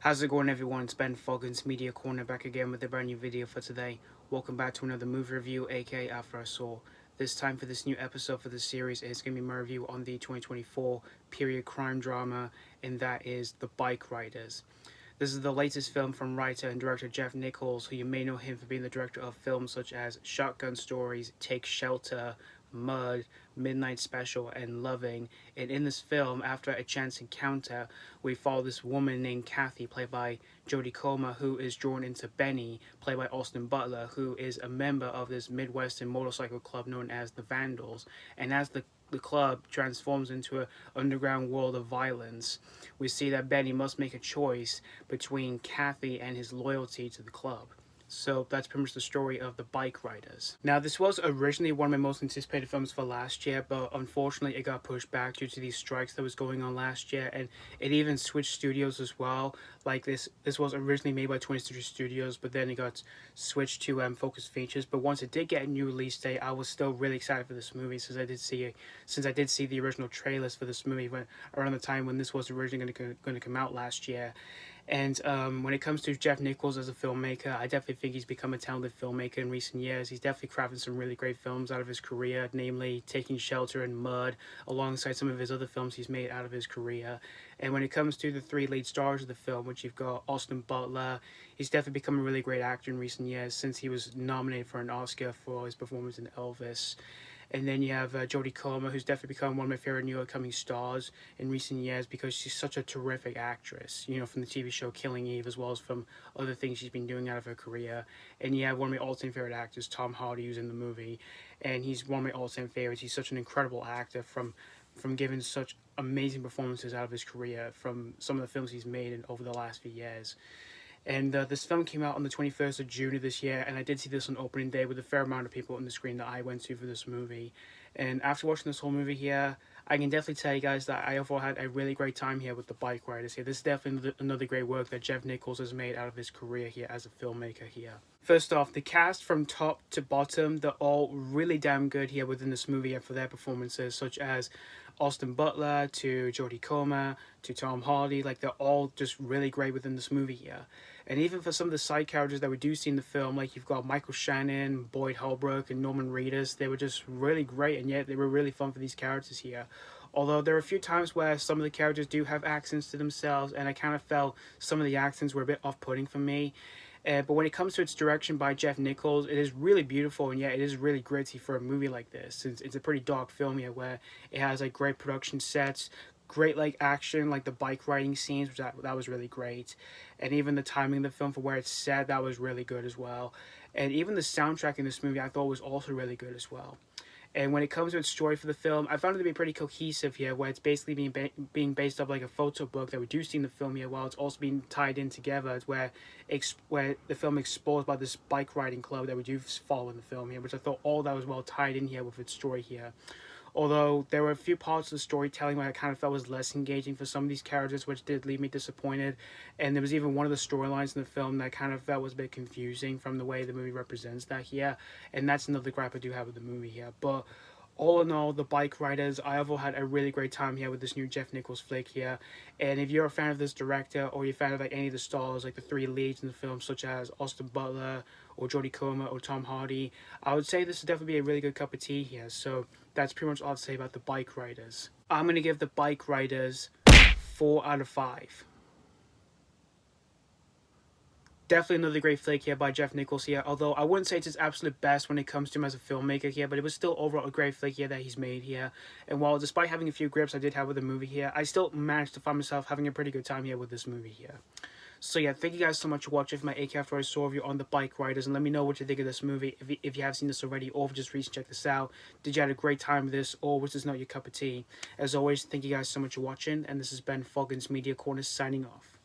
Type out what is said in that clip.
How's it going, everyone? It's Ben Foggins, Media Corner, back again with a brand new video for today. Welcome back to another movie review, aka After I Saw. This time for this new episode for the series is going to be my review on the 2024 period crime drama, and that is The Bikeriders. This is the latest film from writer and director Jeff Nichols, who you may know him for being the director of films such as Shotgun Stories, Take Shelter, Mud, Midnight Special, and Loving. And in this film, after a chance encounter, we follow this woman named Kathy, played by Jodie, who is drawn into Benny, played by Butler, who is a member of this Midwestern motorcycle club known as the Vandals. And as the club transforms into an underground world of violence, we see that Benny must make a choice between Kathy and his loyalty to the club. So that's pretty much the story of The Bikeriders. Now, this was originally one of my most anticipated films for last year, but unfortunately it got pushed back due to these strikes that was going on last year, and it even switched studios as well. Like this was originally made by 20th Century Studios, but then it got switched to Focus Features. But once it did get a new release date, I was still really excited for this movie, since I did see the original trailers for this movie around the time when this was originally going to come out last year. And when it comes to Jeff Nichols as a filmmaker, I definitely think he's become a talented filmmaker in recent years. He's definitely crafted some really great films out of his career, namely Taking Shelter and Mud, alongside some of his other films he's made out of his career. And when it comes to the three lead stars of the film, which you've got Butler, he's definitely become a really great actor in recent years, since he was nominated for an Oscar for his performance in Elvis. And then you have Jodie, who's definitely become one of my favorite new upcoming stars in recent years, because she's such a terrific actress, you know, from the TV show Killing Eve, as well as from other things she's been doing out of her career. And you have one of my all-time favorite actors, Tom Hardy, who's in the movie, and he's one of my all-time favorites. He's such an incredible actor, from giving such amazing performances out of his career from some of the films he's made over the last few years. And this film came out on the 21st of June of this year, and I did see this on opening day with a fair amount of people on the screen that I went to for this movie. And after watching this whole movie here, I can definitely tell you guys that I overall had a really great time here with The Bikeriders here. This is definitely another great work that Jeff Nichols has made out of his career here as a filmmaker here. First off, the cast from top to bottom, they're all really damn good here within this movie and for their performances, such as Butler to Jodie to Tom Hardy. Like, they're all just really great within this movie here. And even for some of the side characters that we do see in the film, like you've got Shannon, Boyd Holbrook, and Reedus, they were just really great, and yet they were really fun for these characters here. Although there are a few times where some of the characters do have accents to themselves, and I kind of felt some of the accents were a bit off-putting for me. But when it comes to its direction by Jeff Nichols, it is really beautiful, and yet it is really gritty for a movie like this. It's a pretty dark film here, where it has like great production sets, great like action, like the bike riding scenes, which that was really great. And even the timing of the film for where it's set, that was really good as well. And even the soundtrack in this movie I thought was also really good as well. And when it comes to its story for the film, I found it to be pretty cohesive here, where it's basically being based off like a photo book that we do see in the film here, while it's also being tied in together. It's where the film explores by this bike riding club that we do follow in the film here, which I thought all that was well tied in here with its story here. Although there were a few parts of the storytelling where I kind of felt was less engaging for some of these characters, which did leave me disappointed. And there was even one of the storylines in the film that I kind of felt was a bit confusing from the way the movie represents that here. And that's another gripe I do have with the movie here. But all in all, The Bikeriders, I overall had a really great time here with this new Jeff Nichols flick here. And if you're a fan of this director, or you're a fan of like any of the stars, like the three leads in the film, such as Butler, or Jodie, or Tom Hardy, I would say this would definitely be a really good cup of tea here. So that's pretty much all I'd say about The Bikeriders. I'm going to give The Bikeriders 4 out of 5. Definitely another great flick here by Jeff Nichols here, although I wouldn't say it's his absolute best when it comes to him as a filmmaker here, but it was still overall a great flick here that he's made here. And while despite having a few grips I did have with the movie here, I still managed to find myself having a pretty good time here with this movie here. So yeah, thank you guys so much for watching my AK After I Saw review on The Bikeriders, and let me know what you think of this movie, if you have seen this already, or if you just recently checked this out. Did you have a great time with this, or was this not your cup of tea? As always, thank you guys so much for watching, and this has been Foggins Media Corner signing off.